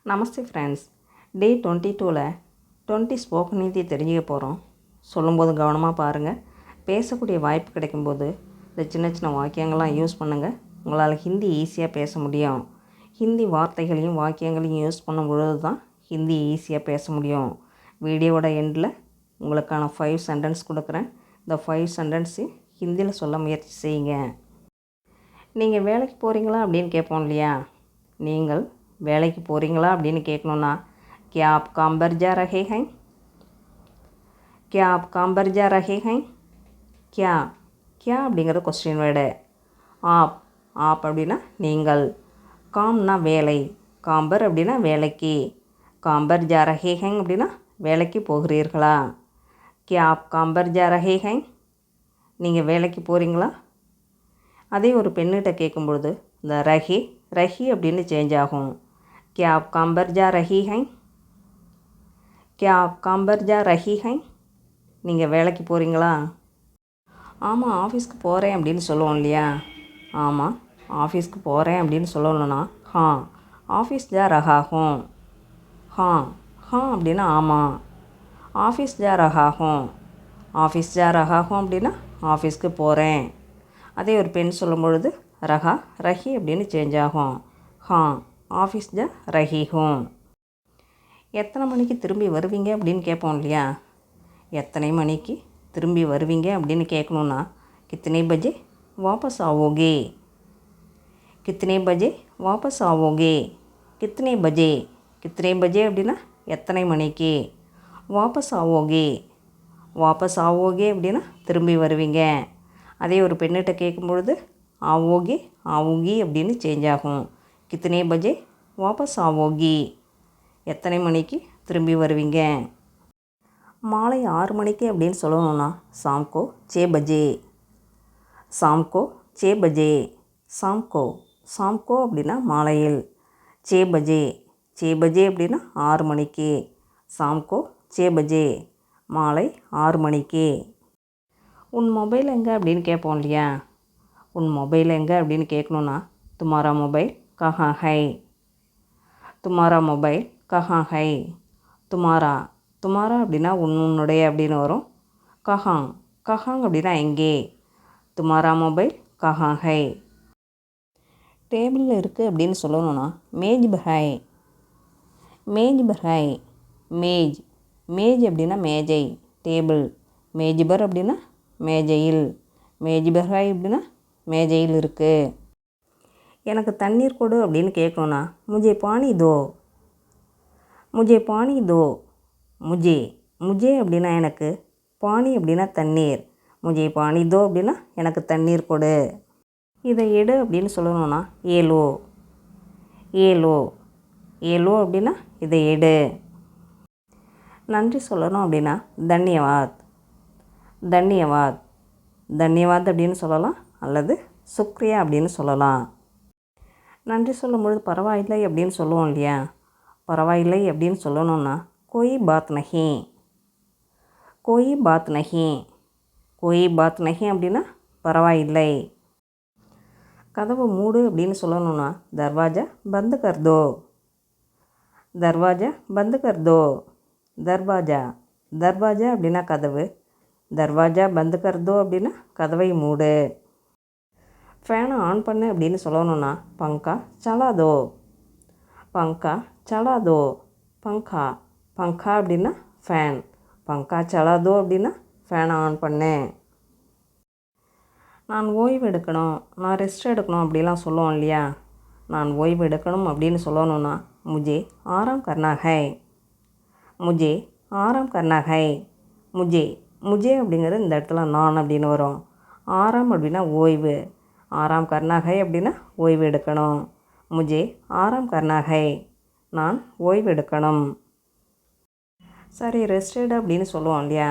நமஸ்தே friends. டே 22ல் 20 spoken Hindi தெரிஞ்சுக்க போகிறோம். சொல்லும்போது கவனமாக பாருங்கள். பேசக்கூடிய வாய்ப்பு கிடைக்கும்போது இந்த சின்ன சின்ன வாக்கியங்கள்லாம் யூஸ் பண்ணுங்கள். உங்களால் ஹிந்தி ஈஸியாக பேச முடியும். ஹிந்தி வார்த்தைகளையும் வாக்கியங்களையும் யூஸ் பண்ணும் பொழுது தான் ஹிந்தி ஈஸியாக பேச முடியும். வீடியோவோட எண்டில் உங்களுக்கான 5 சென்டென்ஸ் கொடுக்குறேன். இந்த 5 சென்டென்ஸு ஹிந்தியில் சொல்ல முயற்சி செய்யுங்க. நீங்கள் வேலைக்கு போகிறீங்களா அப்படின்னு கேட்போம் இல்லையா? நீங்கள் வேலைக்கு போகிறீங்களா அப்படின்னு கேட்கணுன்னா क्या आप काम पर जा रहे हैं? क्या आप काम पर जा रहे हैं? क्या क्या அப்படிங்கிறது கொஸ்டின் வேர்டு. ஆப் அப்படின்னா நீங்கள், காம்னா வேலை, காம்பர் அப்படின்னா வேலைக்கு, காம்பர் जा रहे हैं அப்படின்னா வேலைக்கு போகிறீர்களா. क्या आप काम पर जा रहे हैं? நீங்கள் வேலைக்கு போகிறீங்களா? அதே ஒரு பெண்ணிட்ட கேட்கும்பொழுது இந்த ரஹி அப்படின்னு சேஞ்ச் ஆகும். क्या आप काम पर जा रही हैं? क्या आप काम पर जा रही हैं? நீங்கள் வேலைக்கு போகிறீங்களா? ஆமாம், ஆஃபீஸ்க்கு போகிறேன் அப்படின்னு சொல்லுவோம் இல்லையா? ஆமாம், ஆஃபீஸ்க்கு போகிறேன் அப்படின்னு சொல்லணும்னா ஆஃபீஸ் ஜா ரஹா ஹூம். அப்படின்னா ஆமாம். ஆஃபீஸ் ஜா ரஹா ஹூம். ஆஃபீஸ் ஜா ரஹா ஹூம் அப்படின்னா ஆஃபீஸ்க்கு போகிறேன். அதே ஒரு பெண் சொல்லும் பொழுது ரஹி அப்படின்னு சேஞ்ச் ஆகும். ஆஃபீஸ் ஜா ரஹி ஹூம். எத்தனை மணிக்கு திரும்பி வருவீங்க அப்படின்னு கேட்போம் இல்லையா? எத்தனை மணிக்கு திரும்பி வருவீங்க அப்படின்னு கேட்கணுன்னா கித்தனை பஜே வாபஸ் ஆவோகே. கித்தனை பஜே வாபஸ் ஆவோகே. கித்தனை பஜே கித்தனை பஜே அப்படின்னா எத்தனை மணிக்கு. வாபஸ் ஆவோகே. வாபஸ் ஆவோகே அப்படின்னா திரும்பி வருவீங்க. அதே ஒரு பெண்ணிட்ட கேட்கும்பொழுது ஆவோகே ஆவோகி அப்படின்னு சேஞ்ச் ஆகும். கித்தனை பஜே வாபஸ் ஆவோகி. எத்தனை மணிக்கு திரும்பி வருவீங்க. மாலை 6 மணிக்கு அப்படின்னு சொல்லணும்னா சாம்கோ 6 பஜே. சாம்கோ 6 பஜே. சாம்கோ அப்படின்னா மாலையில், 6 பஜே 6 பஜே அப்படின்னா 6 மணிக்கு. சாம்கோ 6 பஜே மாலை 6 மணிக்கு. உன் மொபைல் எங்கே அப்படின்னு கேட்போம் இல்லையா? உன் மொபைல் எங்கே அப்படின்னு கேட்கணுன்னா துமாரா மொபைல் கஹாं है. துமாரா மொபைல் கஹாं है. துமாரா அப்படின்னா உன்னுடைய அப்படின்னு வரும். கஹாங் அப்படின்னா எங்கே. துமாரா மொபைல் கஹாं है. டேபிளில் இருக்குது அப்படின்னு சொல்லணும்னா மேஜ் பர் है. மேஜ் அப்படின்னா மேஜை, டேபிள். மேஜ் பர் அப்படின்னா மேஜையில். மேஜ் பர் है அப்படின்னா மேஜையில் இருக்குது. எனக்கு தண்ணீர் கொடு அப்படின்னு கேட்கணுன்னா முஜே பானி தோ. முஜே அப்படின்னா எனக்கு, பானி அப்படின்னா தண்ணீர். முஜே பானி தோ அப்படின்னா எனக்கு தண்ணீர் கொடு. இதை எடு அப்படின்னு சொல்லணும்னா ஏலோ அப்படின்னா இதை எடு. நன்றி சொல்லணும் அப்படின்னா தன்யவாத் அப்படின்னு சொல்லலாம், அல்லது சுக்ரியா அப்படின்னு சொல்லலாம். நன்றி சொல்லும்பொழுது பரவாயில்லை அப்படின்னு சொல்லுவோம் இல்லையா? பரவாயில்லை அப்படின்னு சொல்லணும்னா கோயி பாத் நஹி அப்படின்னா பரவாயில்லை. கதவு மூடு அப்படின்னு சொல்லணும்னா தர்வாஜா பந்து கர்தோ. தர்வாஜா அப்படின்னா கதவு, தர்வாஜா பந்து கர்தோ அப்படின்னா கதவை மூடு. ஃபேனை ஆன் பண்ணு அப்படின்னு சொல்லணும்னா பங்கா சலாதோ. பங்கா அப்படின்னா ஃபேன், பங்கா சலாதோ அப்படின்னா ஃபேனை ஆன் பண்ணு. நான் ஓய்வு எடுக்கணும், நான் ரெஸ்ட் எடுக்கணும் அப்படிலாம் சொல்லுவோம் இல்லையா? நான் ஓய்வு எடுக்கணும் அப்படின்னு சொல்லணும்னா முஜே ஆராம் கர்னா ஹை. முஜே அப்படிங்கிறது இந்த இடத்துல நான் அப்படின்னு வரும். ஆராம் அப்படின்னா ஓய்வு, ஆராம் கர்னா ஹை அப்படின்னா ஓய்வு எடுக்கணும். முஜே ஆராம் கர்னா ஹை, நான் ஓய்வு எடுக்கணும். சரி ரெஸ்ட் எடு அப்படின்னு சொல்லுவோம் இல்லையா?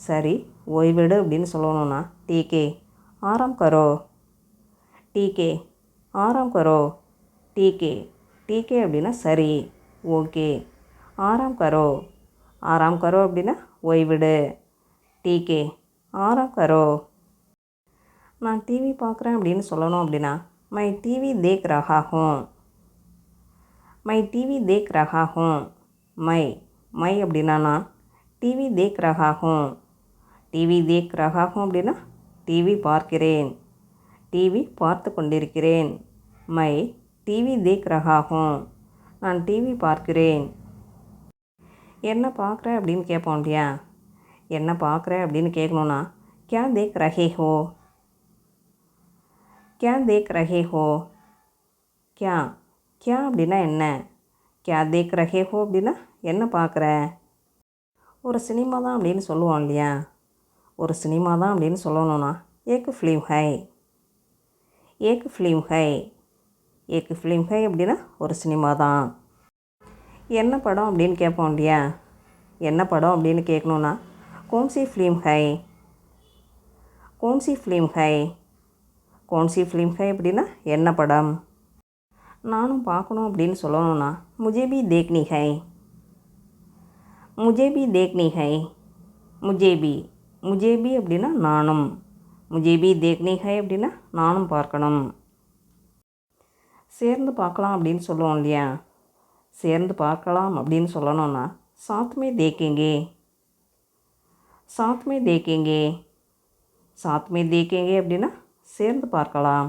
சரி ஓய்வெடு அப்படின்னு சொல்லணும்னா டீகே ஆராம் கரோ. டீகே அப்படின்னா சரி, ஓகே. ஆராம் கரோ அப்படின்னா ஓய்விடு. டீகே ஆராம் கரோ. நான் டிவி பார்க்குறேன் அப்படின்னு சொல்லணும் அப்படின்னா மை டிவி தேக் ரஹா ஹூம். மை டிவி தேக் ரஹா ஹூம். மை அப்படின்னா நான். டிவி தேக் ரஹா ஹூம். டிவி தேக் ரஹா ஹூம் அப்படின்னா டிவி பார்க்கிறேன். டிவி பார்த்து கொண்டிருக்கிறேன். மை டிவி தேக் ரஹா ஹூம். நான் டிவி பார்க்கிறேன். என்ன பார்க்குற அப்படின்னு கேட்போம் இல்லையா? என்ன பார்க்குற அப்படின்னு கேட்கணுன்னா கியா தேக் ரஹே ஹோ. கியா தேக் ரஹே ஹோ. கியா கியா அப்படின்னா என்ன? கியா தேக் ரஹே ஹோ அப்படின்னா என்ன பார்க்குற? ஒரு சினிமா தான் அப்படின்னு சொல்லுவோம் இல்லையா? ஒரு சினிமா தான் அப்படின்னு சொல்லணுன்னா ஏக் ஃபிலிம் ஹை. ஏக் ஃபிலிம் ஹை. ஏக் ஃபிலிம் ஹை அப்படின்னா ஒரு சினிமா தான். என்ன படம் அப்படின்னு கேட்போம் இல்லையா? என்ன படம் அப்படின்னு கேட்கணுன்னா கौन-सी ஃபிலிம் ஹை. कौन-सी ஃபிலிம் ஹை. कौन-सी ஃபிலிம் ஹை அப்படின்னா என்ன படம். நானும் பார்க்கணும் அப்படின்னு சொல்லணுன்னா முஜே பி தேக்னி ஹை. முஜே பி தேக்னி ஹை. முஜே பி அப்படின்னா நானும். முஜே பி தேக்னி ஹை அப்படின்னா நானும் பார்க்கணும். சேர்ந்து பார்க்கலாம் அப்படின்னு சொல்லுவோம் இல்லையா? சேர்ந்து பார்க்கலாம் அப்படின்னு சொல்லணுன்னா சாத்மே தேக்கேங்கே. சாத்மே தேக்கேங்கே. சாத்மே தேக்கேங்கே அப்படின்னா சேர்ந்து பார்க்கலாம்.